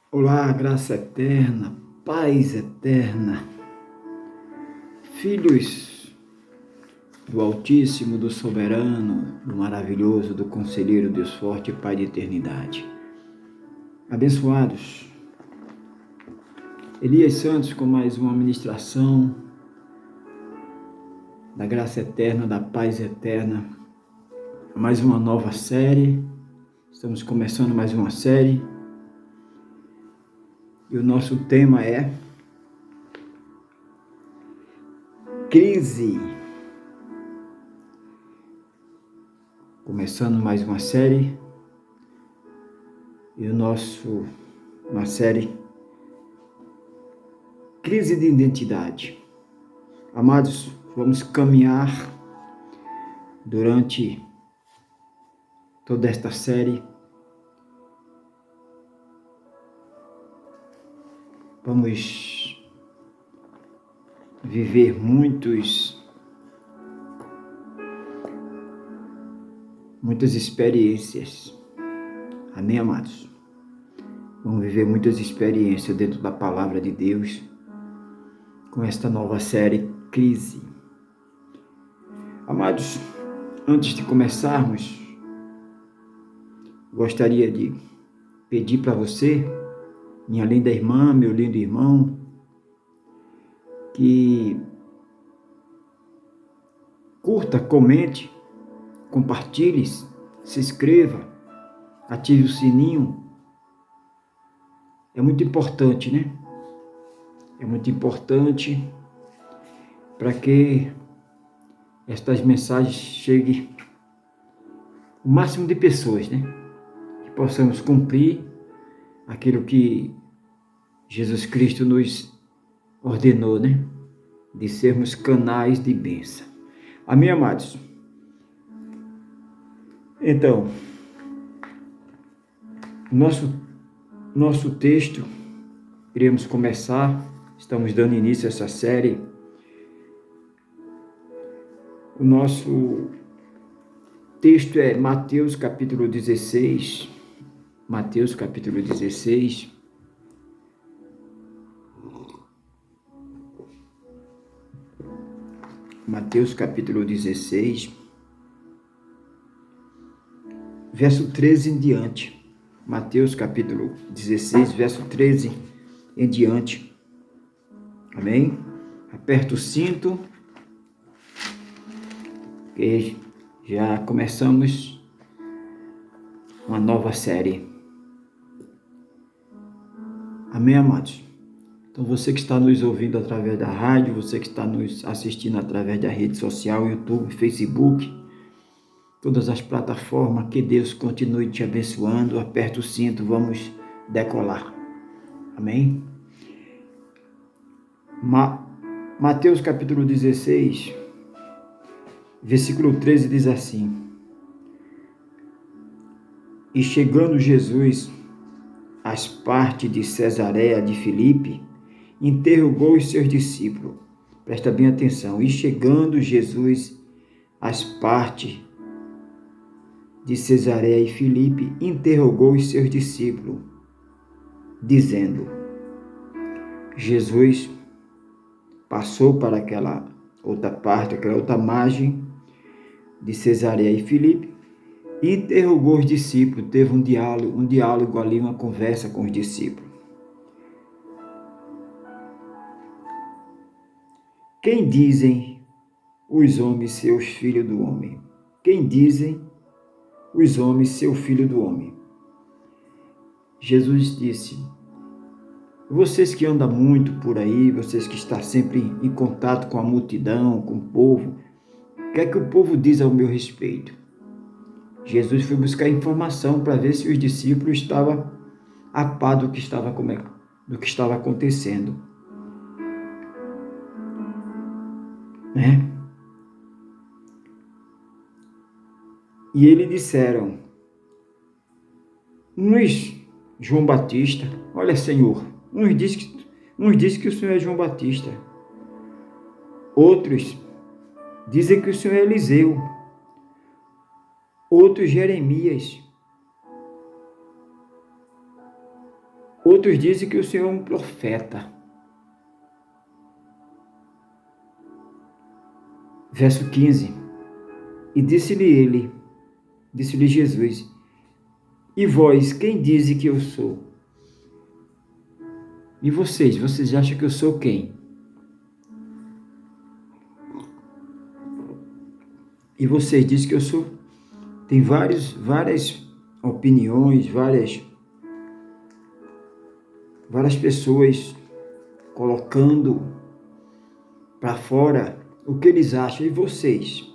Olá, graça eterna, paz eterna, filhos do Altíssimo, do Soberano, do Maravilhoso, do Conselheiro, Deus Forte, Pai de Eternidade. Abençoados, Elias Santos com mais uma ministração da graça eterna, da paz eterna, mais uma nova série, estamos começando mais uma série e o nosso tema é crise. Começando mais uma série e uma série crise de identidade. Amados, vamos caminhar durante toda esta série. Vamos viver muitas experiências. Amém, amados? Vamos viver muitas experiências dentro da palavra de Deus com esta nova série Crise. Amados, antes de começarmos, gostaria de pedir para você, minha linda irmã, meu lindo irmão, que curta, comente, compartilhe, se inscreva, ative o sininho. É muito importante, né? É muito importante para que estas mensagens cheguem o máximo de pessoas, né? Que possamos cumprir aquilo que Jesus Cristo nos ordenou, né? De sermos canais de bênção. Amém, amados? Então, nosso texto, iremos começar, estamos dando início a essa série. O nosso texto é Mateus capítulo 16. Mateus capítulo 16. Mateus capítulo 16, verso 13 em diante. Mateus capítulo 16, verso 13 em diante. Amém? Aperta o cinto, que já começamos uma nova série. Amém, amados? Então, você que está nos ouvindo através da rádio, você que está nos assistindo através da rede social, YouTube, Facebook, todas as plataformas, que Deus continue te abençoando. Aperta o cinto, vamos decolar. Amém? Mateus capítulo 16, versículo 13 diz assim: E chegando Jesus às partes de Cesareia de Filipe, interrogou os seus discípulos. Presta bem atenção. E chegando Jesus às partes de Cesareia e Filipe, interrogou os seus discípulos, dizendo: Jesus passou para aquela outra parte, aquela outra margem de Cesareia e Filipe, e interrogou os discípulos, teve um diálogo ali, uma conversa com os discípulos. Quem dizem os homens ser os filhos do homem? Quem dizem os homens ser o filho do homem? Jesus disse: vocês que andam muito por aí, vocês que estão sempre em contato com a multidão, com o povo, o que é que o povo diz ao meu respeito? Jesus foi buscar informação para ver se os discípulos estavam a par do que estava acontecendo. Né? E eles disseram, uns João Batista, olha, Senhor, uns diz que o Senhor é João Batista, outros dizem que o Senhor é Eliseu, outros Jeremias, Outros dizem que o Senhor é um profeta. Verso 15. E disse-lhe Jesus, e vós, quem dize que eu sou? E vocês acham que eu sou quem? E vocês dizem que eu sou? Tem várias opiniões, várias pessoas colocando para fora o que eles acham. E vocês?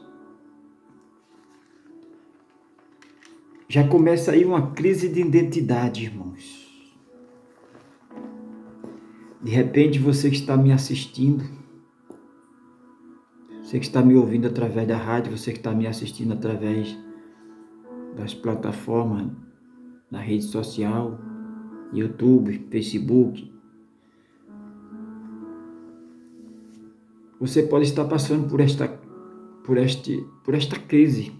Já começa aí uma crise de identidade, irmãos. De repente, você que está me assistindo, você que está me ouvindo através da rádio, você que está me assistindo através das plataformas, da rede social, YouTube, Facebook, você pode estar passando por esta crise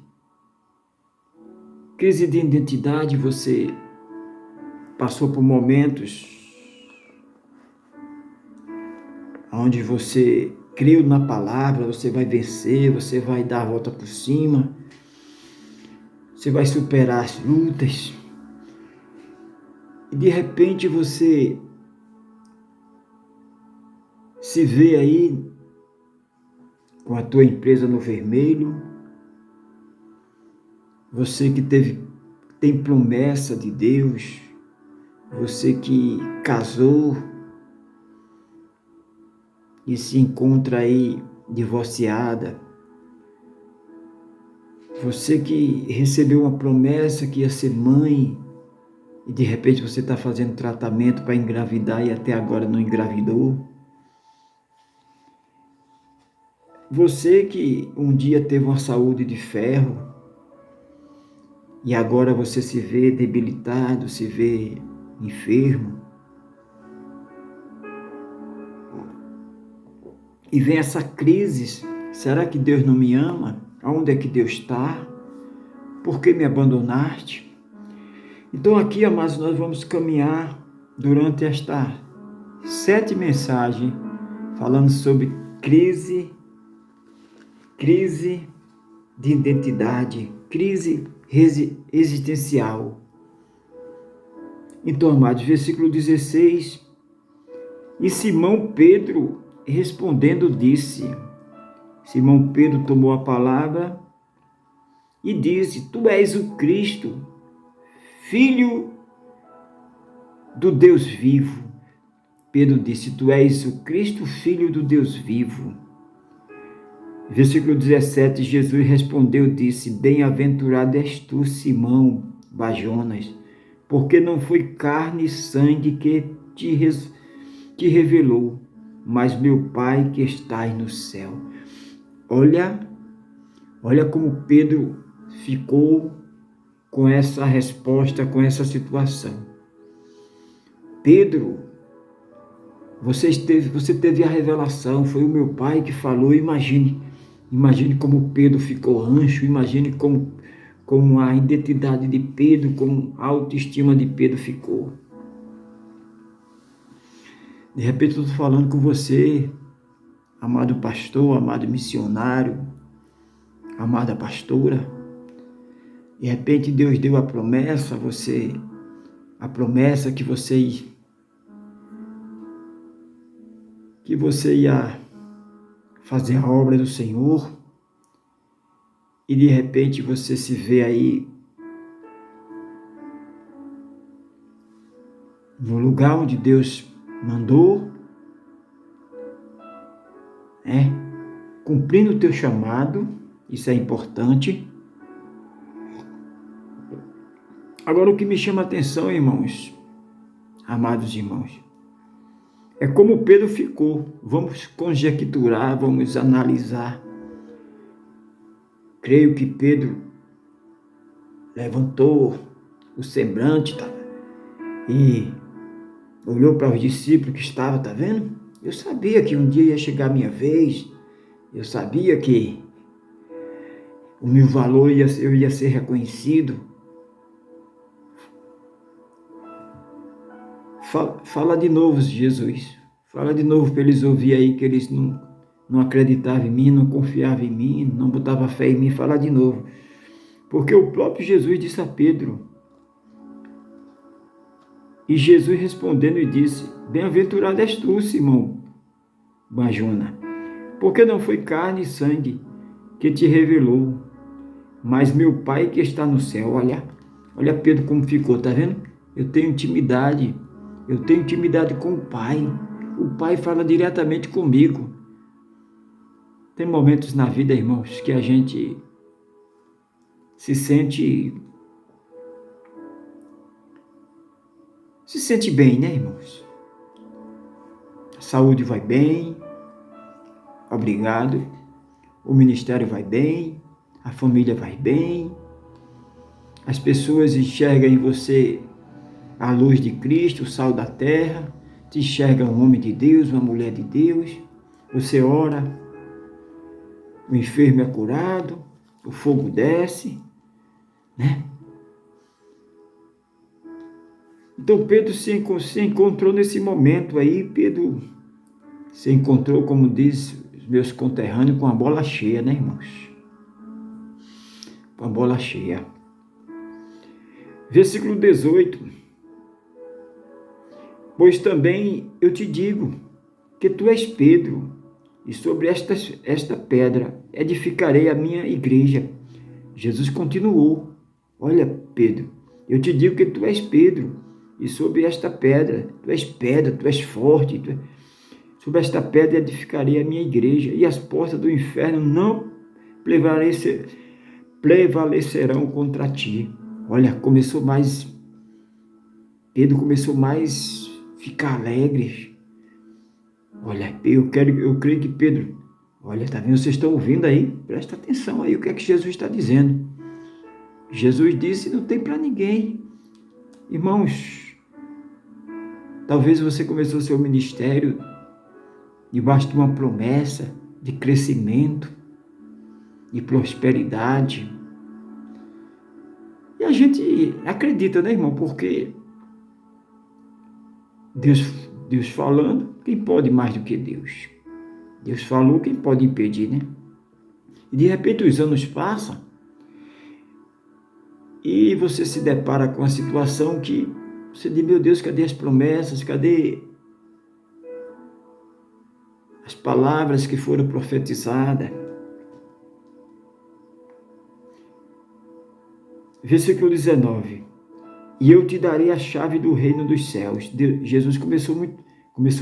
de identidade. Você passou por momentos onde você creu na palavra, você vai vencer, você vai dar a volta por cima, você vai superar as lutas. E de repente você se vê aí com a tua empresa no vermelho, você que tem promessa de Deus, você que casou e se encontra aí divorciada, você que recebeu uma promessa que ia ser mãe e de repente você está fazendo tratamento para engravidar e até agora não engravidou. Você que um dia teve uma saúde de ferro e agora você se vê debilitado, se vê enfermo. E vem essa crise, será que Deus não me ama? Aonde é que Deus está? Por que me abandonaste? Então aqui, amados, nós vamos caminhar durante esta 7 mensagens, falando sobre crise de identidade, crise existencial. Então, amados, versículo 16, e Simão Pedro respondendo disse, Simão Pedro tomou a palavra e disse, tu és o Cristo, Filho do Deus vivo. Pedro disse, tu és o Cristo, Filho do Deus vivo. Versículo 17, Jesus respondeu e disse, bem-aventurado és tu, Simão Bajonas, porque não foi carne e sangue que te revelou, mas meu Pai que estás no céu. Olha como Pedro ficou com essa resposta, com essa situação. Pedro, você teve a revelação, foi o meu Pai que falou. Imagine como Pedro ficou rancho, imagine como a identidade de Pedro, como a autoestima de Pedro ficou. De repente eu estou falando com você, amado pastor, amado missionário, amada pastora. De repente Deus deu a promessa que você ia fazer a obra do Senhor, e de repente você se vê aí no lugar onde Deus mandou, cumprindo o teu chamado. Isso é importante. Agora, o que me chama a atenção, irmãos, amados irmãos, é como Pedro ficou. Vamos conjecturar, vamos analisar. Creio que Pedro levantou o semblante e olhou para os discípulos que estavam, tá vendo? Eu sabia que um dia ia chegar a minha vez, eu sabia que o meu valor eu ia ser reconhecido. Fala de novo, Jesus. Fala de novo para eles ouvir aí que eles não acreditavam em mim, não confiavam em mim, não botavam fé em mim. Fala de novo. Porque o próprio Jesus disse a Pedro. E Jesus respondendo e disse: Bem-aventurado és tu, Simão Barjona, porque não foi carne e sangue que te revelou, mas meu Pai que está no céu. Olha Pedro como ficou, tá vendo? Eu tenho intimidade com o Pai. O Pai fala diretamente comigo. Tem momentos na vida, irmãos, que a gente se sente bem, né, irmãos? A saúde vai bem, obrigado. O ministério vai bem, a família vai bem. As pessoas enxergam em você a luz de Cristo, o sal da terra. Te enxergam um homem de Deus, uma mulher de Deus. Você ora, o enfermo é curado, o fogo desce, né? Então Pedro se encontrou nesse momento aí. Pedro se encontrou, como diz os meus conterrâneos, com a bola cheia, né, irmãos? Com a bola cheia. Versículo 18. Pois também eu te digo que tu és Pedro, e sobre esta pedra edificarei a minha igreja. Jesus continuou: olha, Pedro, eu te digo que tu és Pedro, e sobre esta pedra, tu és forte, sobre esta pedra edificarei a minha igreja, e as portas do inferno não prevalecerão contra ti. Olha, Pedro começou mais a ficar alegre. Olha, eu creio que Pedro, olha, tá vendo? Vocês estão ouvindo aí? Presta atenção aí, o que é que Jesus está dizendo. Jesus disse: não tem para ninguém. Irmãos, talvez você começou seu ministério debaixo de uma promessa de crescimento, de prosperidade. E a gente acredita, né, irmão? Porque Deus falando, quem pode mais do que Deus? Deus falou, quem pode impedir, né? E de repente os anos passam e você se depara com a situação que você diz: meu Deus, cadê as promessas? Cadê as palavras que foram profetizadas? Versículo 19. E eu te darei a chave do reino dos céus. Jesus começou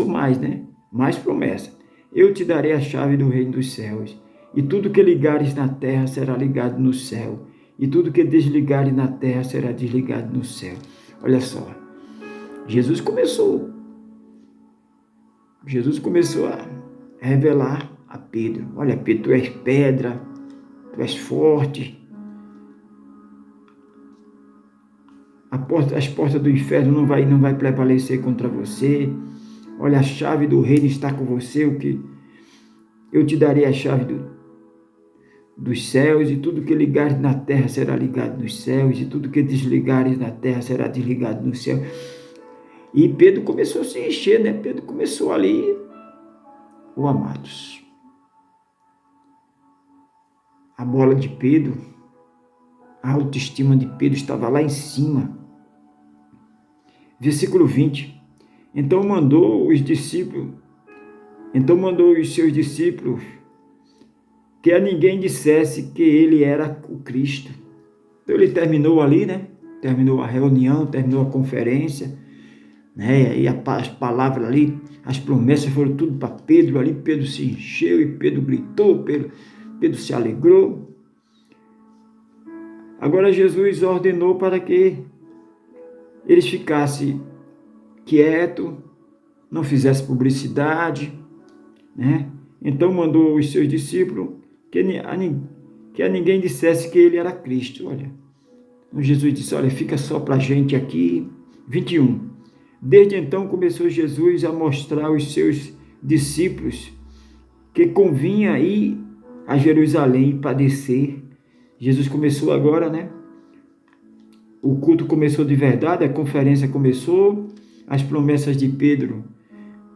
mais, né? Mais promessa. Eu te darei a chave do reino dos céus. E tudo que ligares na terra será ligado no céu. E tudo que desligares na terra será desligado no céu. Olha só. Jesus começou a revelar a Pedro: olha, Pedro, tu és pedra, tu és forte. As portas do inferno não vai prevalecer contra você. Olha, a chave do reino está com você. Eu te darei a chave dos céus, e tudo que ligares na terra será ligado nos céus, e tudo que desligares na terra será desligado no céu. E Pedro começou a se encher, né? Pedro começou ali, amados. A bola de Pedro, a autoestima de Pedro estava lá em cima. Versículo 20. Então mandou os seus discípulos que a ninguém dissesse que ele era o Cristo. Então ele terminou ali, né? Terminou a reunião, terminou a conferência, né? E as palavras ali, as promessas foram tudo para Pedro ali. Pedro se encheu e Pedro gritou, Pedro se alegrou. Agora Jesus ordenou para que eles ficassem quietos, não fizessem publicidade, né? Então mandou os seus discípulos que a ninguém dissesse que ele era Cristo. Olha, então Jesus disse: olha, fica só para a gente aqui. 21. Desde então começou Jesus a mostrar aos seus discípulos que convinha ir a Jerusalém e padecer. Jesus começou agora, né? O culto começou de verdade, a conferência começou, as promessas de Pedro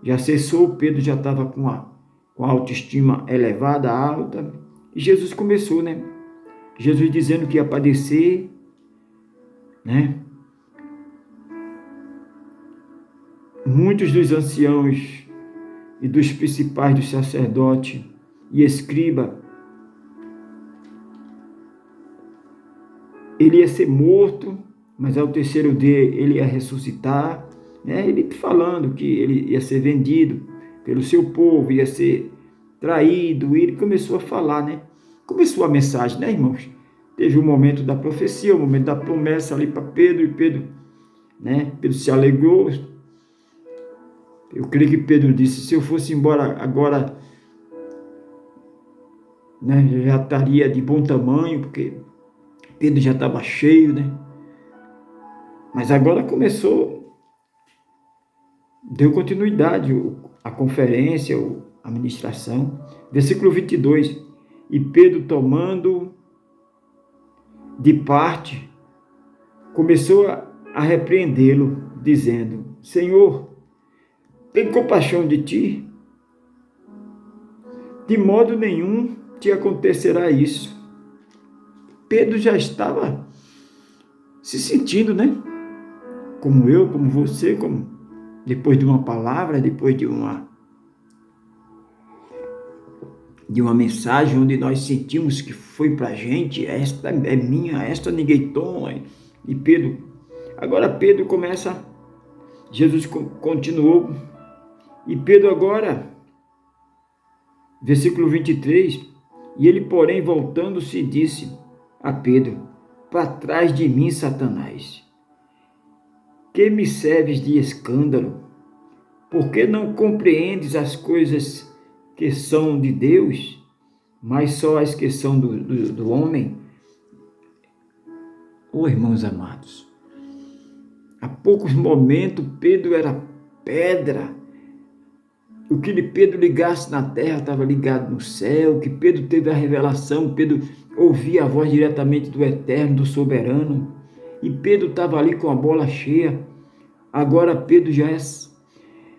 já cessou, Pedro já estava com a autoestima elevada, alta, e Jesus começou, né? Jesus dizendo que ia padecer, né? Muitos dos anciãos e dos principais dos sacerdotes e escriba, ele ia ser morto, mas ao terceiro dia ele ia ressuscitar, né? Ele falando que ele ia ser vendido pelo seu povo, ia ser traído, e ele começou a falar, né? Começou a mensagem, né, irmãos? Teve o momento da profecia, o momento da promessa ali para Pedro, e Pedro, né? Pedro se alegrou. Eu creio que Pedro disse, se eu fosse embora agora, né, já estaria de bom tamanho, porque Pedro já estava cheio, né? Mas agora começou, deu continuidade a conferência, a ministração. Versículo 22. E Pedro, tomando de parte, começou a repreendê-lo, dizendo, Senhor, tem compaixão de ti? De modo nenhum te acontecerá isso. Pedro já estava se sentindo, né? Como eu, como você, como depois de uma palavra, depois de uma mensagem onde nós sentimos que foi para a gente, esta é minha, esta ninguém toma. E Pedro, agora Pedro começa, Jesus continuou, e Pedro agora, versículo 23, e ele, porém, voltando-se, disse a Pedro, para trás de mim, Satanás, que me serves de escândalo? Porque não compreendes as coisas que são de Deus, mas só as que são do homem? Irmãos amados, há poucos momentos Pedro era pedra. O que Pedro ligasse na terra estava ligado no céu, que Pedro teve a revelação, Pedro ouvia a voz diretamente do Eterno, do Soberano, e Pedro estava ali com a bola cheia. Agora Pedro já é,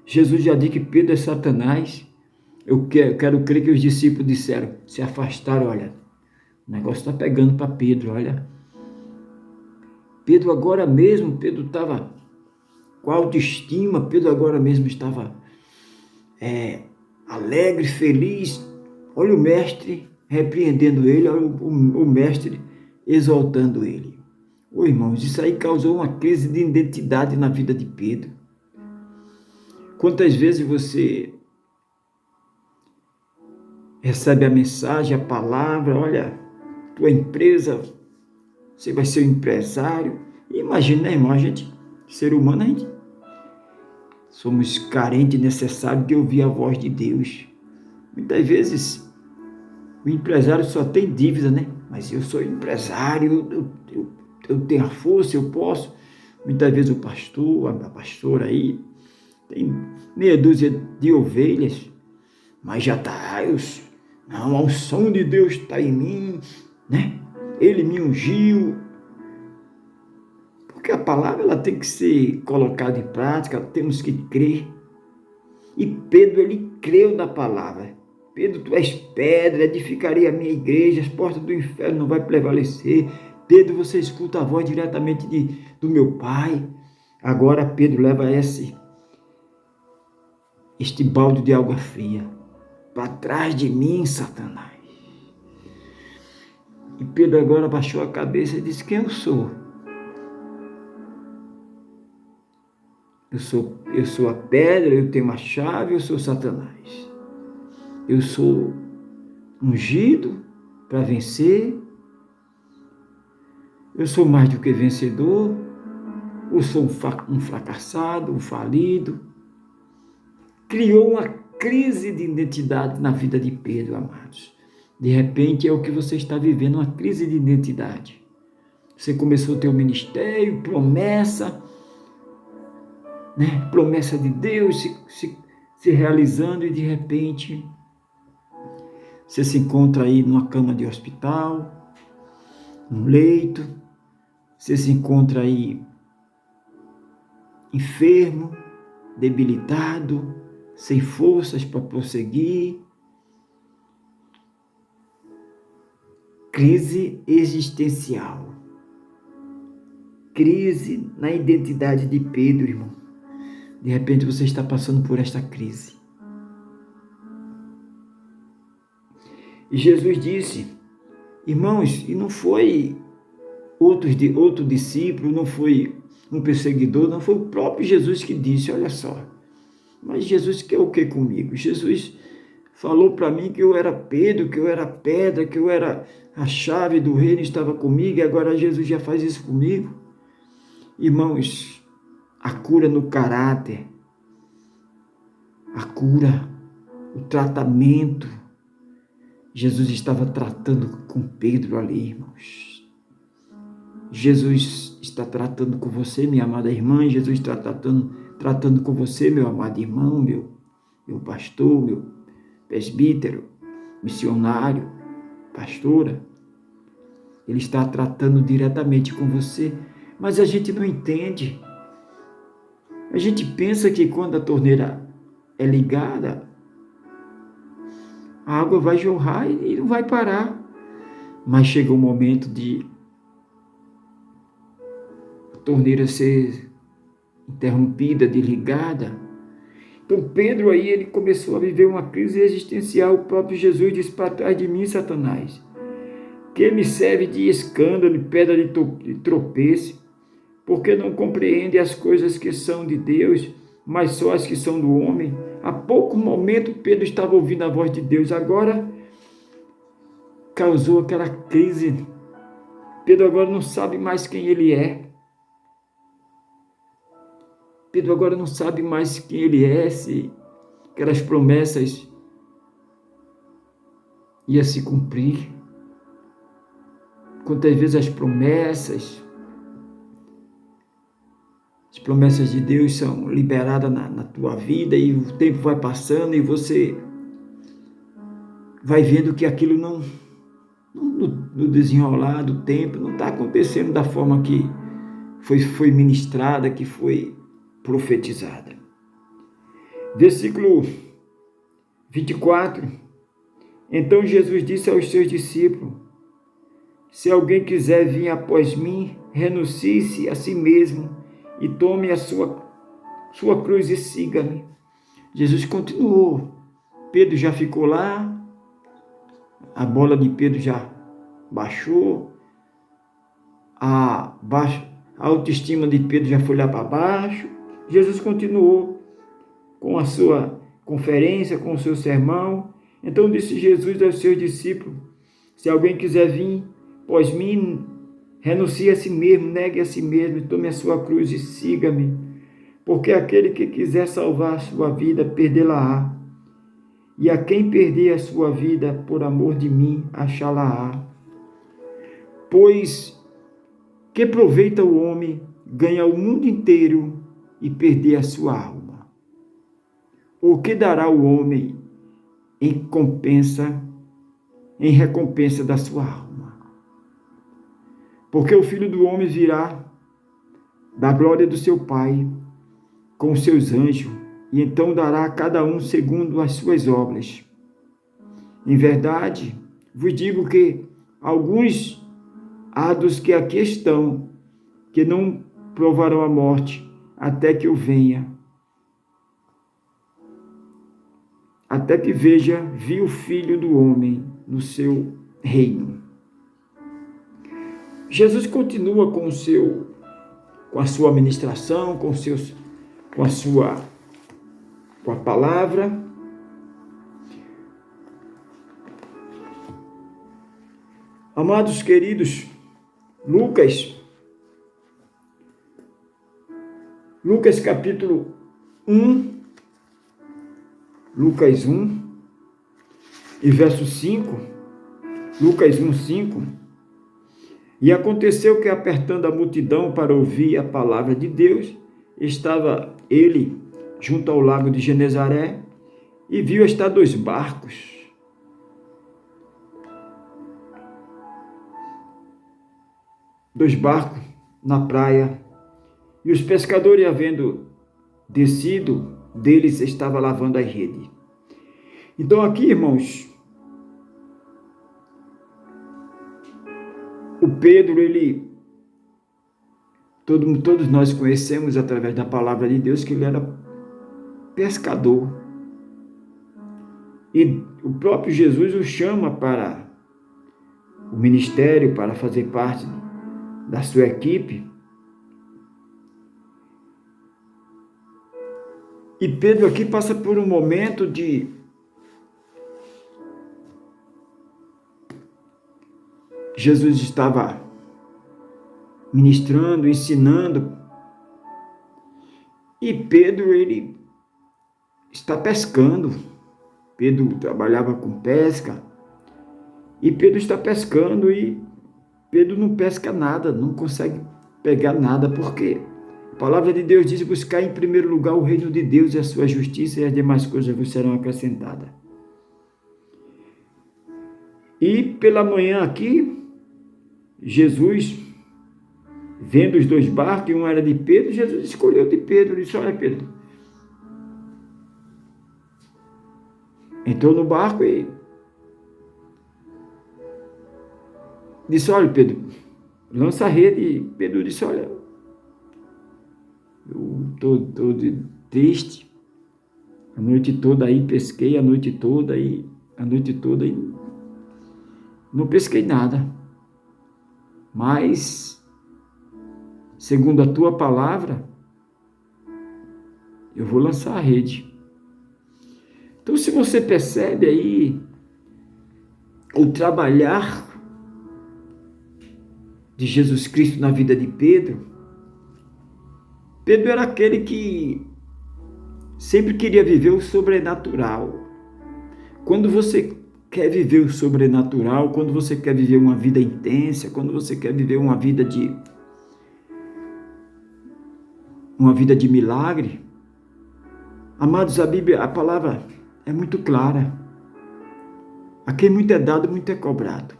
Jesus já disse que Pedro é Satanás. Eu quero crer que os discípulos disseram, se afastaram, olha, o negócio está pegando para Pedro, olha. Pedro agora mesmo, Pedro estava com autoestima, Pedro agora mesmo estava alegre, feliz. Olha o mestre repreendendo ele, olha o mestre exaltando ele. Irmãos, isso aí causou uma crise de identidade na vida de Pedro. Quantas vezes você recebe a mensagem, a palavra, olha, tua empresa, você vai ser um empresário. Imagina, né, irmão, a gente, ser humano, a gente somos carentes e necessários de ouvir a voz de Deus. Muitas vezes o empresário só tem dívida, né? Mas eu sou empresário, eu tenho a força, eu posso. Muitas vezes o pastor, a pastora aí, tem meia dúzia de ovelhas, mas já está, não, a unção de Deus está em mim, né? Ele me ungiu. Porque a palavra ela tem que ser colocada em prática, temos que crer. E Pedro, ele creu na palavra. Pedro, tu és pedra, edificarei a minha igreja, as portas do inferno não vai prevalecer. Pedro, você escuta a voz diretamente do meu Pai. Agora Pedro leva este balde de água fria para trás de mim, Satanás. E Pedro agora baixou a cabeça e disse, quem eu sou? Eu sou a pedra, eu tenho a chave, eu sou Satanás. Eu sou ungido para vencer. Eu sou mais do que vencedor. Eu sou um fracassado, um falido. Criou uma crise de identidade na vida de Pedro, amados. De repente é o que você está vivendo, uma crise de identidade. Você começou a ter um ministério, promessa, né? Promessa de Deus se realizando, e de repente você se encontra aí numa cama de hospital, num leito, você se encontra aí enfermo, debilitado, sem forças para prosseguir. Crise existencial. Crise na identidade de Pedro, irmão. De repente você está passando por esta crise. E Jesus disse, irmãos, e não foi outro discípulo, não foi um perseguidor, não foi o próprio Jesus que disse, olha só, mas Jesus quer o que comigo? Jesus falou para mim que eu era Pedro, que eu era pedra, que eu era a chave do reino, estava comigo, e agora Jesus já faz isso comigo? Irmãos, a cura no caráter, a cura, o tratamento, Jesus estava tratando com Pedro ali, irmãos. Jesus está tratando com você, minha amada irmã, Jesus está tratando com você, meu amado irmão, meu pastor, meu presbítero, missionário, pastora. Ele está tratando diretamente com você, mas a gente não entende. A gente pensa que quando a torneira é ligada, a água vai jorrar e não vai parar. Mas chega o momento de a torneira ser interrompida, desligada. Então Pedro aí, ele começou a viver uma crise existencial. O próprio Jesus disse, para trás de mim, Satanás, que me serve de escândalo, de pedra de tropeço, porque não compreende as coisas que são de Deus, mas só as que são do homem. Há pouco momento Pedro estava ouvindo a voz de Deus, agora causou aquela crise. Pedro agora não sabe mais quem ele é. Pedro agora não sabe mais quem ele é, se aquelas promessas iam se cumprir. Quantas vezes as promessas de Deus são liberadas na tua vida e o tempo vai passando e você vai vendo que aquilo no desenrolar do tempo não está acontecendo da forma que foi ministrada, que foi profetizada. Versículo 24. Então Jesus disse aos seus discípulos, se alguém quiser vir após mim, renuncie-se a si mesmo e tome a sua cruz e siga-me. Jesus continuou. Pedro já ficou lá, a bola de Pedro já baixou, a autoestima de Pedro já foi lá para baixo. Jesus continuou com a sua conferência, com o seu sermão. Então disse Jesus aos seus discípulos, se alguém quiser vir após mim, renuncie a si mesmo, negue a si mesmo, tome a sua cruz e siga-me. Porque aquele que quiser salvar a sua vida, perdê-la-á. E a quem perder a sua vida por amor de mim, achá-la-á. Pois que proveita o homem ganhar o mundo inteiro e perder a sua alma? O que dará o homem em recompensa da sua alma? Porque o Filho do Homem virá da glória do seu Pai com os seus anjos, e então dará a cada um segundo as suas obras. Em verdade, vos digo que alguns há dos que aqui estão, que não provarão a morte, até que eu venha, até que vi o Filho do Homem no seu reino. Jesus continua com a sua ministração, com a palavra. Amados queridos, Lucas capítulo 1, Lucas 1 e verso 5, Lucas 1, 5. E aconteceu que, apertando a multidão para ouvir a palavra de Deus, estava ele junto ao lago de Genezaré e viu estar 2 barcos. Dois barcos na praia. E os pescadores, havendo descido deles, estava lavando a rede. Então aqui, irmãos, o Pedro, todos nós conhecemos através da palavra de Deus que ele era pescador. E o próprio Jesus o chama para o ministério, para fazer parte da sua equipe. E Pedro aqui passa por um momento de Jesus estava ministrando, ensinando, e Pedro, ele está pescando. Pedro trabalhava com pesca, e Pedro está pescando, e Pedro não pesca nada, não consegue pegar nada, porque a palavra de Deus diz: buscar em primeiro lugar o reino de Deus e a sua justiça, e as demais coisas vos serão acrescentadas. E pela manhã aqui, Jesus, vendo os dois barcos, e um era de Pedro, Jesus escolheu de Pedro. Ele disse: olha, Pedro, entrou no barco e disse: olha, Pedro, lança a rede. E Pedro disse: olha, eu estou triste, a noite toda aí pesquei, a noite toda e não pesquei nada, mas segundo a tua palavra eu vou lançar a rede. Então, se você percebe aí o trabalhar de Jesus Cristo na vida de Pedro, Pedro era aquele que sempre queria viver o sobrenatural. Quando você quer viver o sobrenatural, quando você quer viver uma vida intensa, quando você quer viver uma vida de milagre, amados, a Bíblia, a palavra é muito clara. A quem muito é dado, muito é cobrado.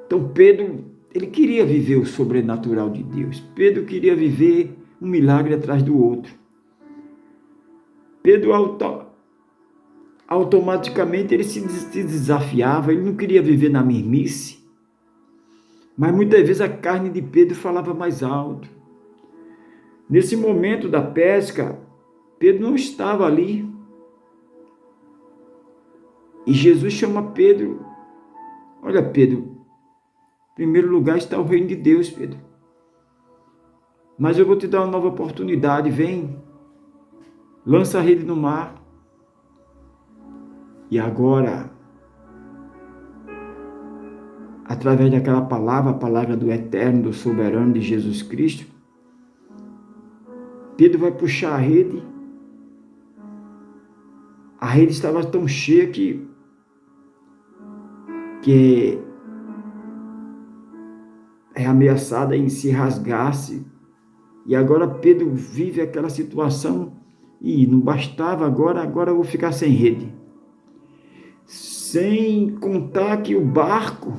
Então Pedro, ele queria viver o sobrenatural de Deus. Pedro queria viver um milagre atrás do outro. Pedro automaticamente ele se desafiava, ele não queria viver na mesmice. Mas muitas vezes a carne de Pedro falava mais alto. Nesse momento da pesca, Pedro não estava ali. E Jesus chama Pedro: olha, Pedro, em primeiro lugar está o reino de Deus, Pedro. Mas eu vou te dar uma nova oportunidade, vem, lança a rede no mar. E agora, através daquela palavra, a palavra do eterno, do soberano de Jesus Cristo, Pedro vai puxar a rede. A rede estava tão cheia que é ameaçada em se rasgar-se. E agora Pedro vive aquela situação e não bastava, agora eu vou ficar sem rede. Sem contar que o barco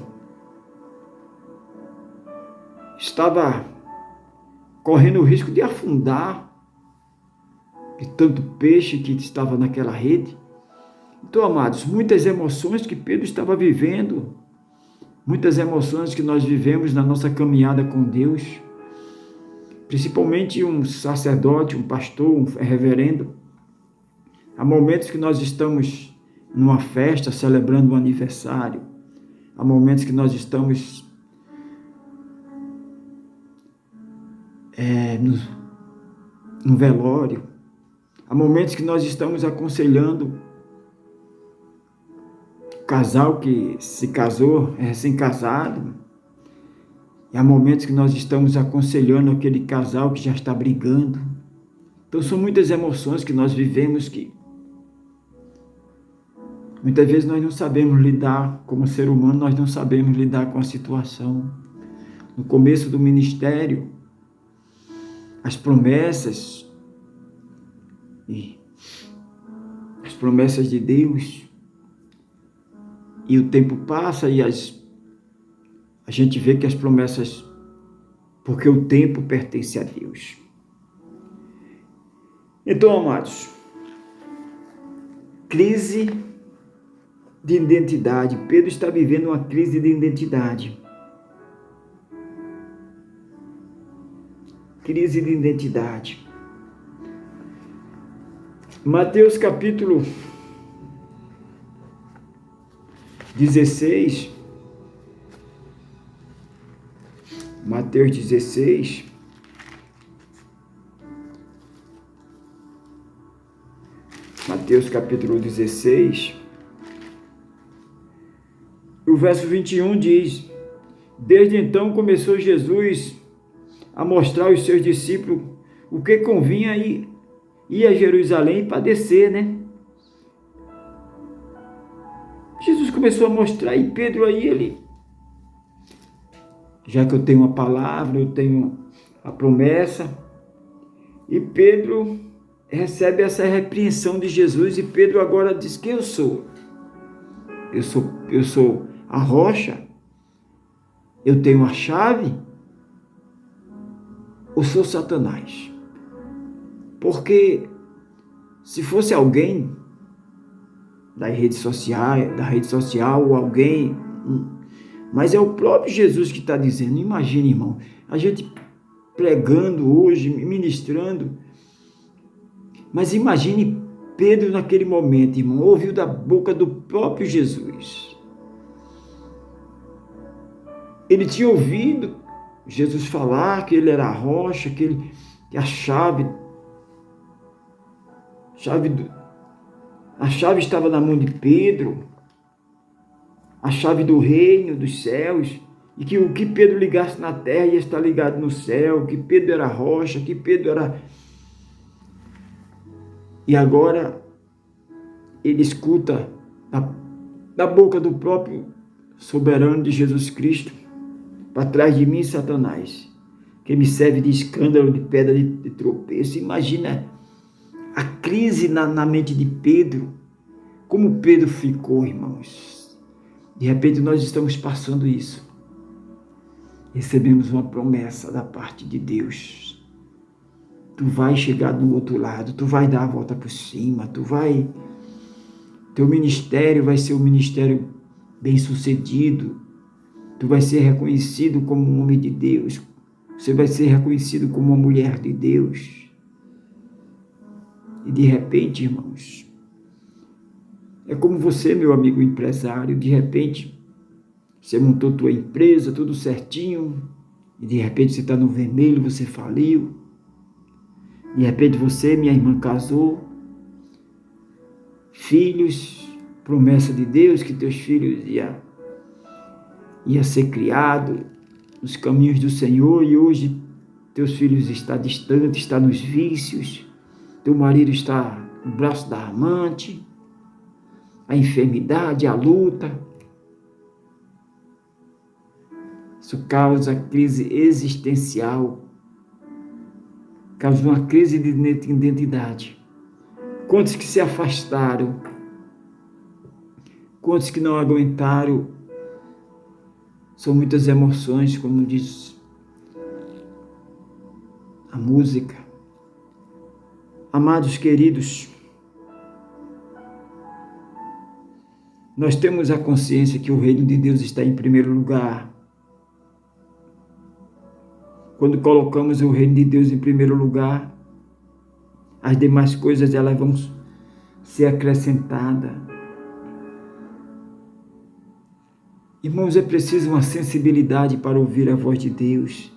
estava correndo o risco de afundar de tanto peixe que estava naquela rede. Então, amados, muitas emoções que Pedro estava vivendo, muitas emoções que nós vivemos na nossa caminhada com Deus, principalmente um sacerdote, um pastor, um reverendo. Há momentos que nós estamos numa festa, celebrando um aniversário. Há momentos que nós estamos no velório. Há momentos que nós estamos aconselhando o casal que se casou, recém-casado. E há momentos que nós estamos aconselhando aquele casal que já está brigando. Então são muitas emoções que nós vivemos que muitas vezes nós não sabemos lidar, como ser humano, nós não sabemos lidar com a situação. No começo do ministério, as promessas de Deus, e o tempo passa e a gente vê que as promessas, porque o tempo pertence a Deus. Então, amados, crise de identidade. Pedro está vivendo uma crise de identidade. Crise de identidade. Mateus capítulo 16. Mateus 16. Mateus capítulo 16. O verso 21 diz: Desde então começou Jesus a mostrar aos seus discípulos o que convinha ir a Jerusalém e padecer, né? Jesus começou a mostrar, e Pedro aí, ele, já que eu tenho uma palavra, eu tenho a promessa, e Pedro recebe essa repreensão de Jesus, e Pedro agora diz: quem eu sou? Eu sou a rocha? Eu tenho a chave? Ou sou Satanás? Porque se fosse alguém da rede social ou alguém, mas é o próprio Jesus que está dizendo. Imagine, irmão, a gente pregando hoje, ministrando, mas imagine Pedro naquele momento, irmão, ouviu da boca do próprio Jesus. Ele tinha ouvido Jesus falar que ele era a rocha, que a chave estava na mão de Pedro, a chave do reino dos céus, e que o que Pedro ligasse na terra ia estar ligado no céu, que Pedro era a rocha, que Pedro era... E agora ele escuta da boca do próprio soberano de Jesus Cristo: para trás de mim, Satanás, que me serve de escândalo, de pedra de tropeço. Imagina a crise na mente de Pedro, como Pedro ficou, irmãos. De repente nós estamos passando isso. Recebemos uma promessa da parte de Deus. Tu vai chegar do outro lado, tu vai dar a volta por cima, teu ministério vai ser um ministério bem-sucedido, tu vai ser reconhecido como um homem de Deus, você vai ser reconhecido como uma mulher de Deus. E de repente, irmãos, é como você, meu amigo empresário, de repente você montou tua empresa, tudo certinho, e de repente você está no vermelho, você faliu. De repente você, minha irmã, casou, filhos, promessa de Deus que teus filhos ia ser criado nos caminhos do Senhor, e hoje teus filhos estão distantes, estão nos vícios, teu marido está no braço da amante, a enfermidade, a luta. Isso causa crise existencial, causa uma crise de identidade. Quantos que se afastaram, quantos que não aguentaram. São muitas emoções, como diz a música. Amados queridos, nós temos a consciência que o reino de Deus está em primeiro lugar. Quando colocamos o reino de Deus em primeiro lugar, as demais coisas elas vão ser acrescentadas. Irmãos, é preciso uma sensibilidade para ouvir a voz de Deus.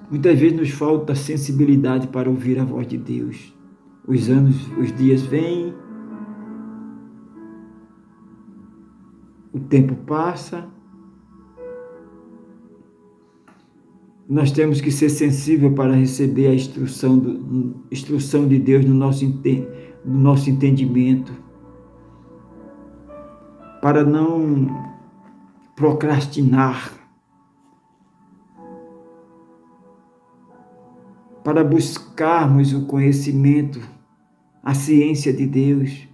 Muitas vezes nos falta sensibilidade para ouvir a voz de Deus. Os dias vêm, o tempo passa. Nós temos que ser sensíveis para receber a instrução de Deus no nosso entendimento, para não procrastinar, para buscarmos o conhecimento, a ciência de Deus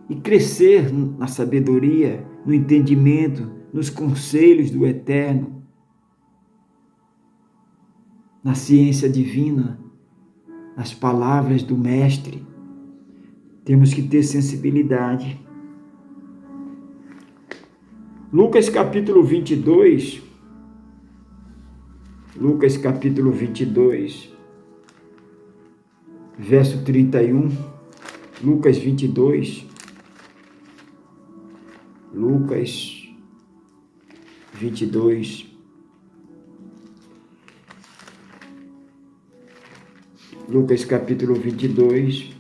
e crescer na sabedoria, no entendimento, nos conselhos do Eterno. na ciência divina, nas palavras do Mestre. Temos que ter sensibilidade. Lucas capítulo 22, verso 31, Lucas 22, Lucas capítulo 22,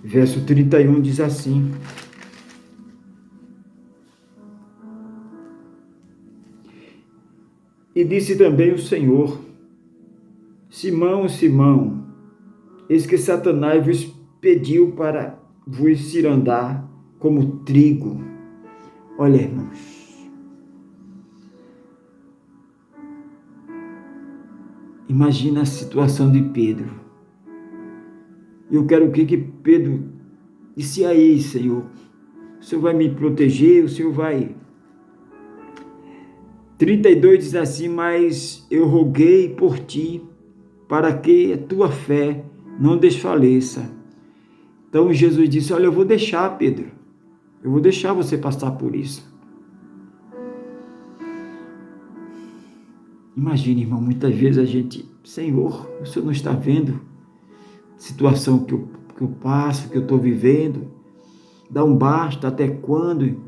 verso 31 diz assim: E disse também o Senhor: Simão, Simão, eis que Satanás vos pediu para vos cirandar como trigo. Olha, irmãos, imagina a situação de Pedro. Eu quero o que Pedro disse aí, Senhor? O Senhor vai me proteger, o Senhor vai... 32 diz assim: mas eu roguei por ti, para que a tua fé não desfaleça. Então Jesus disse: olha, eu vou deixar, Pedro, eu vou deixar você passar por isso. Imagine, irmão, muitas vezes a gente: Senhor, o Senhor não está vendo a situação que eu passo, que eu estou vivendo? Dá um basta, até quando?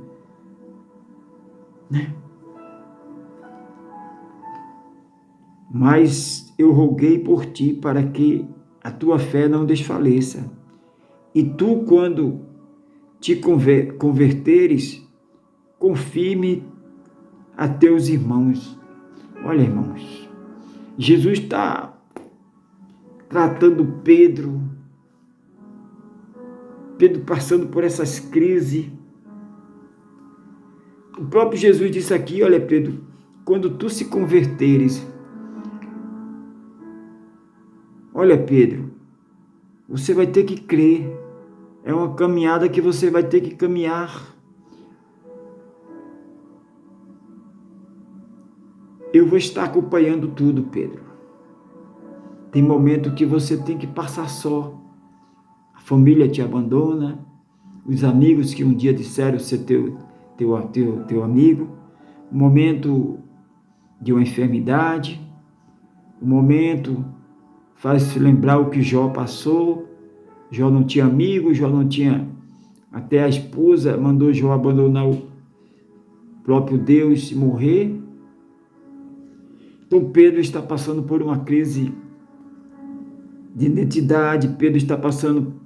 Né? Mas eu roguei por ti para que a tua fé não desfaleça. E tu, quando te converteres, confirme a teus irmãos. Olha, irmãos, Jesus está tratando Pedro passando por essas crises. O próprio Jesus disse aqui: olha, Pedro, quando tu se converteres, olha, Pedro, você vai ter que crer. É uma caminhada que você vai ter que caminhar. Eu vou estar acompanhando tudo, Pedro. Tem momento que você tem que passar só. A família te abandona, os amigos que um dia disseram ser teu amigo, o momento de uma enfermidade, o momento faz lembrar o que Jó passou. Jó não tinha amigo, Jó não tinha... Até a esposa mandou Jó abandonar o próprio Deus e morrer. Então Pedro está passando por uma crise de identidade. Pedro está passando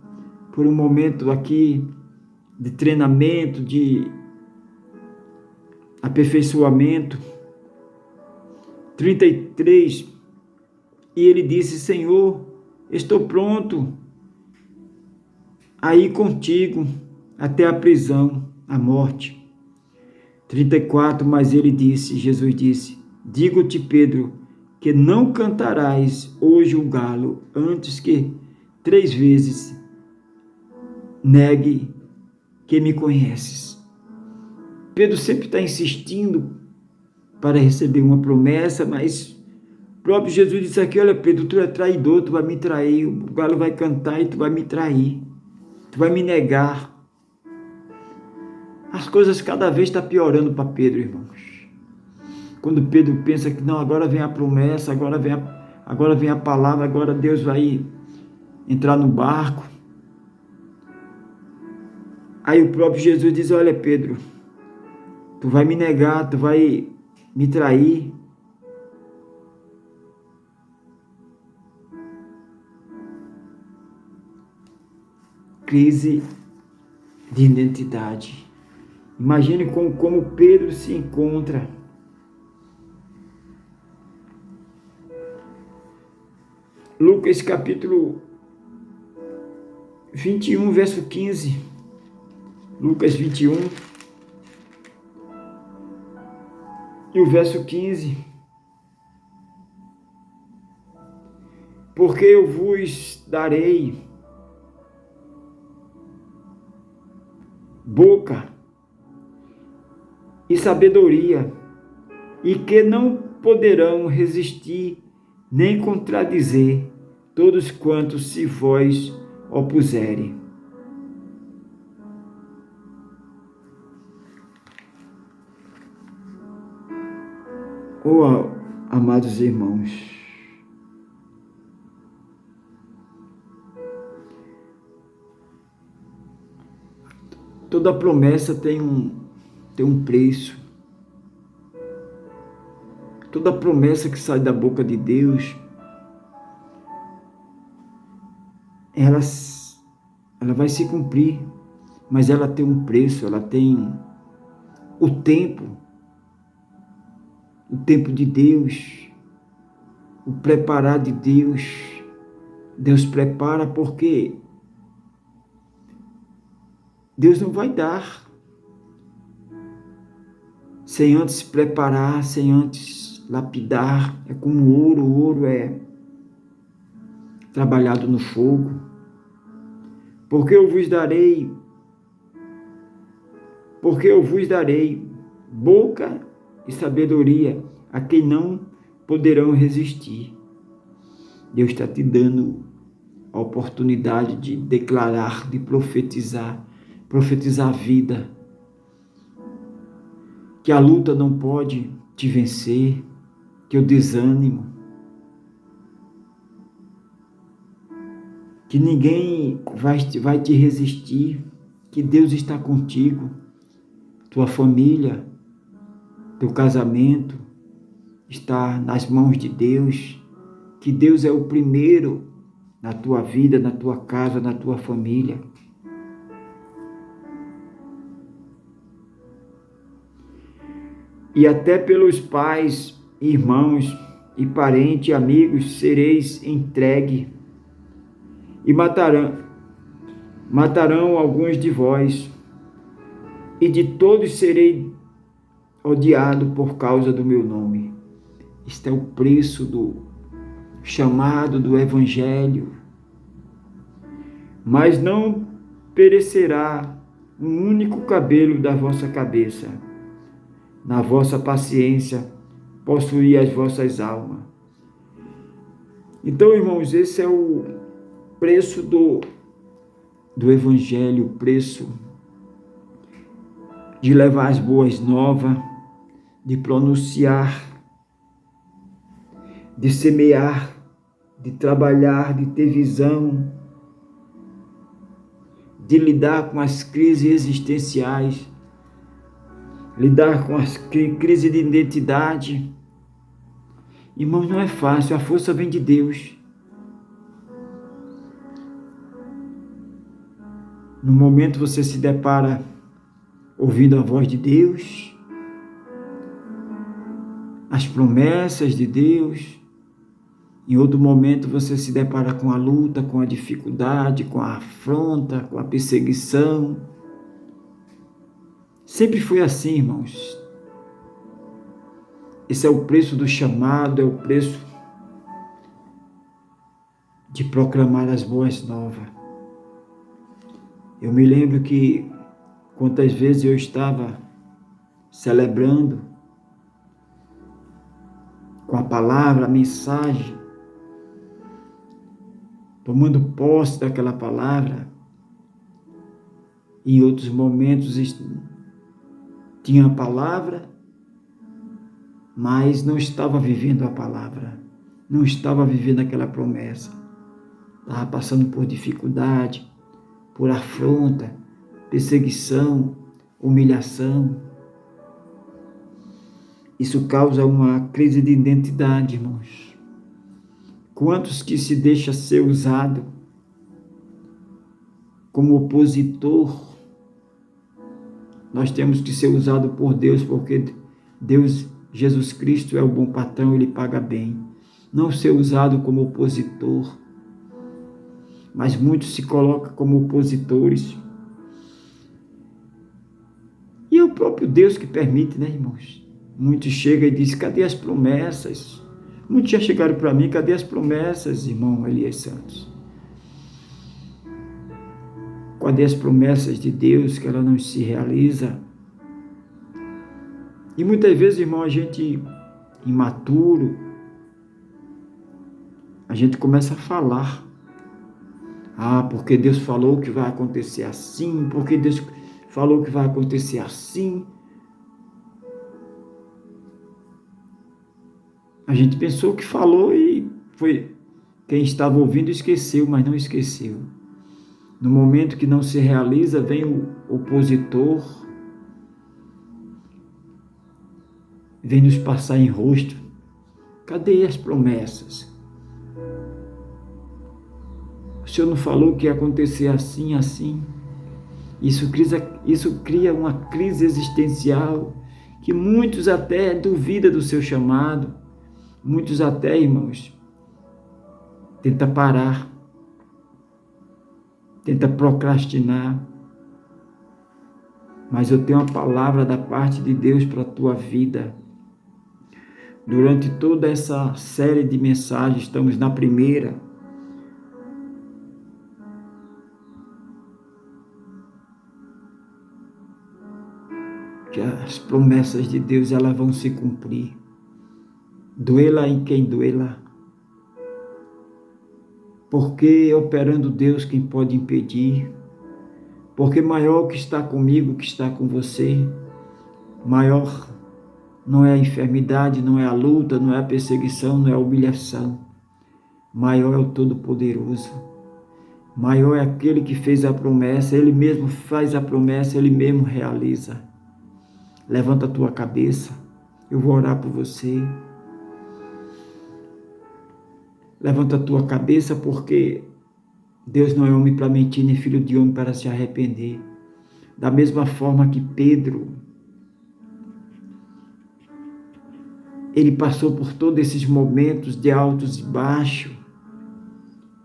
por um momento aqui de treinamento, de aperfeiçoamento. 33, e ele disse: Senhor, estou pronto a ir contigo até a prisão, a morte. 34, mas ele disse, Jesus disse: digo-te, Pedro, que não cantarás hoje o galo antes que 3 vezes negue que me conheces. Pedro sempre está insistindo para receber uma promessa, mas o próprio Jesus disse aqui: olha, Pedro, tu é traidor, tu vai me trair, o galo vai cantar e tu vai me trair, tu vai me negar. As coisas cada vez estão piorando para Pedro, irmãos. Quando Pedro pensa que não, agora vem a promessa, agora vem a palavra, agora Deus vai entrar no barco. Aí o próprio Jesus diz: olha, Pedro, tu vai me negar, tu vai me trair. Crise de identidade. Imagine como Pedro se encontra. Lucas capítulo 21, verso 15. Lucas 21 e o verso 15. Porque eu vos darei boca e sabedoria, e que não poderão resistir nem contradizer todos quantos se vós opuserem. Oh, amados irmãos, toda promessa tem um preço. Toda promessa que sai da boca de Deus, ela vai se cumprir, mas ela tem um preço, ela tem o tempo de Deus, o preparar de Deus. Deus prepara porque Deus não vai dar sem antes preparar, sem antes lapidar. É como o ouro é trabalhado no fogo. Porque eu vos darei boca e sabedoria a quem não poderão resistir. Deus está te dando a oportunidade de declarar, de profetizar a vida. Que a luta não pode te vencer, que o desânimo, que ninguém vai te resistir, que Deus está contigo, tua família, teu casamento está nas mãos de Deus, que Deus é o primeiro na tua vida, na tua casa, na tua família. E até pelos pais, irmãos e parentes, amigos, sereis entregue e matarão alguns de vós, e de todos serei odiado por causa do meu nome. Este é o preço do chamado do Evangelho. Mas não perecerá um único cabelo da vossa cabeça. Na vossa paciência, possuí as vossas almas. Então, irmãos, esse é o preço do Evangelho, o preço de levar as boas novas, de pronunciar, de semear, de trabalhar, de ter visão, de lidar com as crises existenciais, lidar com as crises de identidade. Irmãos, não é fácil, a força vem de Deus. No momento você se depara ouvindo a voz de Deus, as promessas de Deus. Em outro momento você se depara com a luta, com a dificuldade, com a afronta, com a perseguição. Sempre foi assim, irmãos. Esse é o preço do chamado, é o preço de proclamar as boas novas. Eu me lembro que quantas vezes eu estava celebrando com a palavra, a mensagem, tomando posse daquela palavra. Em outros momentos tinha a palavra, mas não estava vivendo a palavra, não estava vivendo aquela promessa. Estava passando por dificuldade, por afronta, perseguição, humilhação. Isso causa uma crise de identidade, irmãos. Quantos que se deixa ser usado como opositor? Nós temos que ser usado por Deus, porque Deus, Jesus Cristo, é o bom patrão, Ele paga bem. Não ser usado como opositor, mas muitos se colocam como opositores. E é o próprio Deus que permite, né, irmãos? Muitos chegam e dizem, cadê as promessas? Muitos já chegaram para mim, cadê as promessas, irmão Elias Santos? Cadê as promessas de Deus que ela não se realiza? E muitas vezes, irmão, a gente imaturo, a gente começa a falar. Porque Deus falou que vai acontecer assim, porque Deus falou que vai acontecer assim. A gente pensou que falou e foi quem estava ouvindo esqueceu, mas não esqueceu. No momento que não se realiza, vem o opositor, vem nos passar em rosto. Cadê as promessas? O Senhor não falou que ia acontecer assim, assim? Isso cria uma crise existencial que muitos até duvidam do seu chamado. Muitos até, irmãos, tenta parar, tenta procrastinar. Mas eu tenho uma palavra da parte de Deus para a tua vida. Durante toda essa série de mensagens, estamos na primeira. Que as promessas de Deus, elas vão se cumprir. Doela em quem doela. Porque operando Deus, quem pode impedir? Porque maior que está comigo, que está com você, maior não é a enfermidade, não é a luta, não é a perseguição, não é a humilhação. Maior é o Todo-Poderoso. Maior é aquele que fez a promessa, Ele mesmo faz a promessa, Ele mesmo realiza. Levanta a tua cabeça, eu vou orar por você. Levanta a tua cabeça, porque Deus não é homem para mentir, nem filho de homem para se arrepender. Da mesma forma que Pedro, ele passou por todos esses momentos de altos e baixos,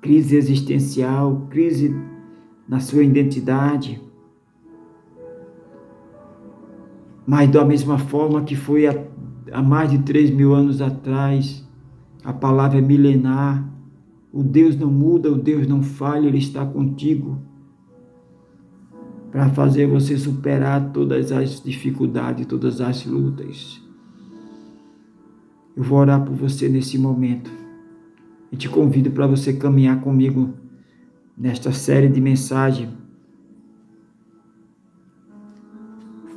crise existencial, crise na sua identidade. Mas da mesma forma que foi há mais de 3.000 anos atrás, a palavra é milenar. O Deus não muda, o Deus não falha, Ele está contigo para fazer você superar todas as dificuldades, todas as lutas. Eu vou orar por você nesse momento e te convido para você caminhar comigo nesta série de mensagens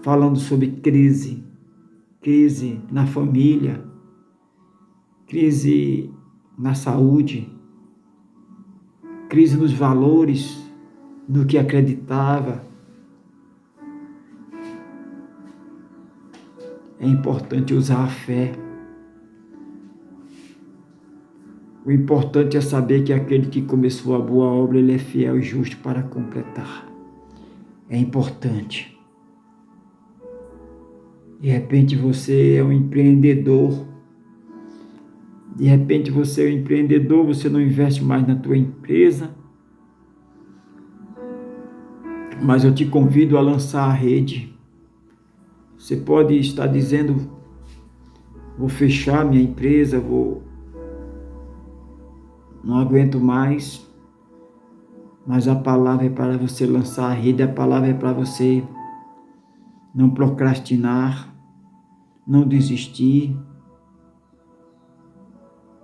falando sobre crise na família, crise na saúde, crise nos valores, no que acreditava. É importante usar a fé. O importante é saber que aquele que começou a boa obra, ele é fiel e justo para completar. É importante. De repente você é um empreendedor. De repente você é um empreendedor, você não investe mais na tua empresa. Mas eu te convido a lançar a rede. Você pode estar dizendo, vou fechar minha empresa, não aguento mais. Mas a palavra é para você lançar a rede, a palavra é para você não procrastinar, não desistir,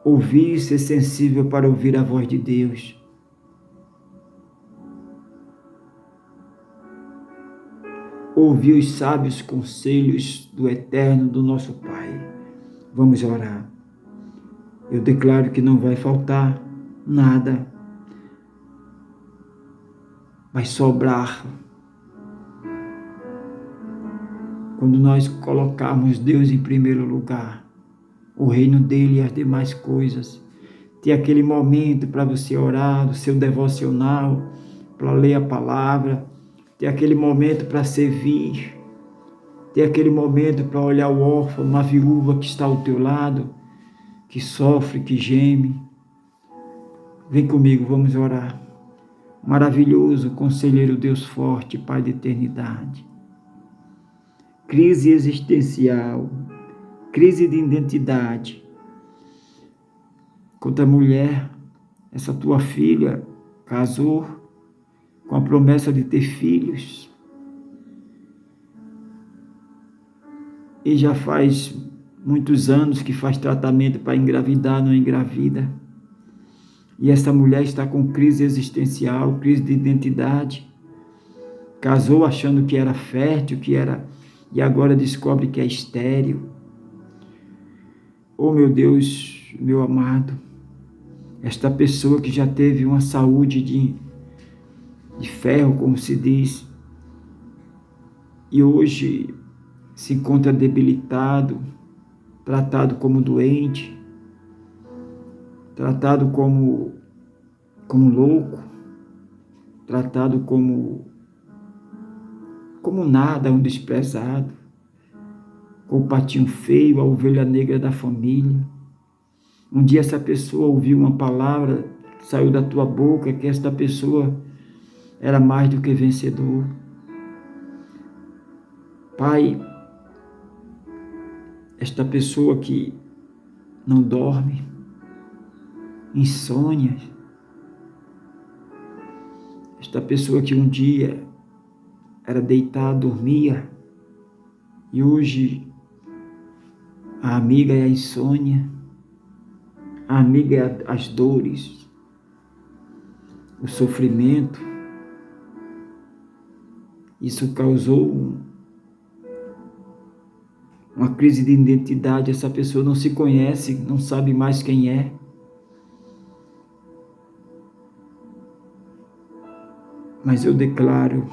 ouvir e ser sensível para ouvir a voz de Deus. Ouvir os sábios conselhos do Eterno, do nosso Pai. Vamos orar. Eu declaro que não vai faltar nada, vai sobrar. Quando nós colocarmos Deus em primeiro lugar, o reino dele e as demais coisas, ter aquele momento para você orar, o seu devocional, para ler a palavra, ter aquele momento para servir, ter aquele momento para olhar o órfão, a viúva que está ao teu lado, que sofre, que geme. Vem comigo, vamos orar. Maravilhoso, conselheiro Deus forte, Pai de eternidade. Crise existencial, crise de identidade. Quando a mulher, essa tua filha, casou com a promessa de ter filhos, e já faz muitos anos que faz tratamento para engravidar, não engravida. E essa mulher está com crise existencial, crise de identidade. Casou achando que era fértil, e agora descobre que é estéril. Oh, meu Deus, meu amado, esta pessoa que já teve uma saúde de ferro, como se diz, e hoje se encontra debilitado, tratado como doente, tratado como louco, tratado como nada, um desprezado, com o patinho feio, a ovelha negra da família. Um dia essa pessoa ouviu uma palavra, saiu da tua boca, que esta pessoa era mais do que vencedor. Pai, esta pessoa que não dorme, insônia, esta pessoa que um dia era deitada, dormia, e hoje a amiga é a insônia, a amiga é as dores, o sofrimento. Isso causou uma crise de identidade. Essa pessoa não se conhece, não sabe mais quem é. Mas eu declaro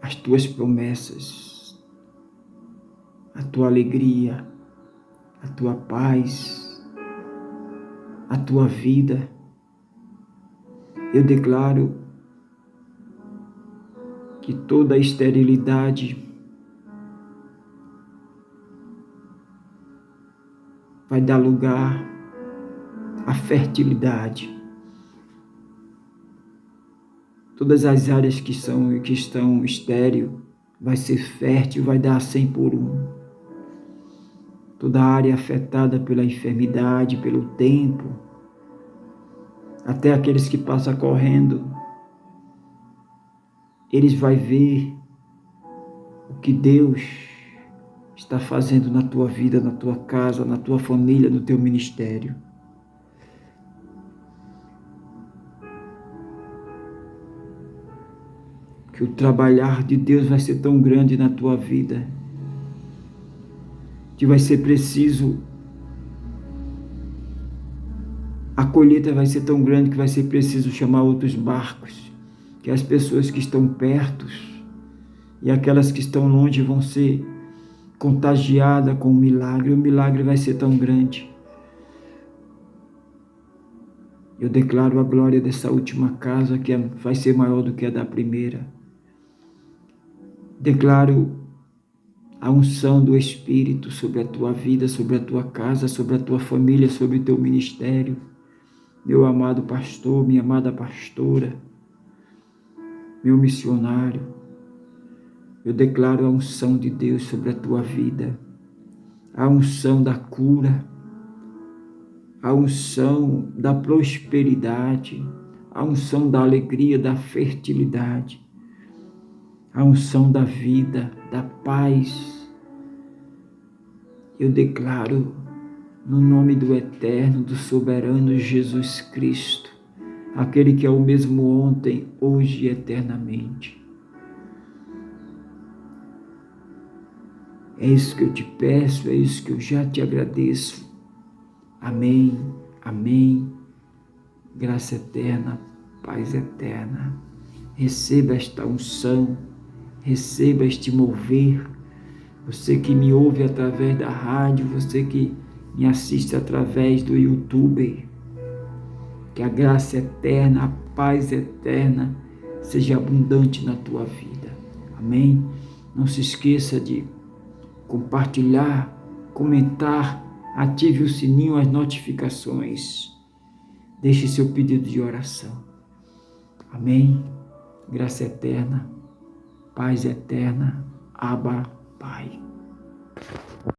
as tuas promessas, a tua alegria, a tua paz, a tua vida. Eu declaro que toda a esterilidade vai dar lugar à fertilidade. Todas as áreas que estão estéril vai ser fértil, vai dar 100 por 1. Toda a área afetada pela enfermidade, pelo tempo, até aqueles que passam correndo, eles vão ver o que Deus está fazendo na tua vida, na tua casa, na tua família, no teu ministério. Que o trabalhar de Deus vai ser tão grande na tua vida, que vai ser preciso, a colheita vai ser tão grande que vai ser preciso chamar outros barcos, que as pessoas que estão perto e aquelas que estão longe vão ser contagiadas com o milagre vai ser tão grande. Eu declaro a glória dessa última casa, que vai ser maior do que a da primeira. Declaro a unção do Espírito sobre a tua vida, sobre a tua casa, sobre a tua família, sobre o teu ministério. Meu amado pastor, minha amada pastora, meu missionário, eu declaro a unção de Deus sobre a tua vida, a unção da cura, a unção da prosperidade, a unção da alegria, da fertilidade, a unção da vida, da paz. Eu declaro no nome do eterno, do soberano Jesus Cristo, aquele que é o mesmo ontem, hoje e eternamente. É isso que eu te peço, é isso que eu já te agradeço. Amém, amém. Graça eterna, paz eterna. Receba esta unção, receba este mover. Você que me ouve através da rádio, você que me assiste através do YouTube, que a graça eterna, a paz eterna seja abundante na tua vida. Amém? Não se esqueça de compartilhar, comentar, ative o sininho, as notificações. Deixe seu pedido de oração. Amém? Graça eterna, paz eterna, Abba, Pai.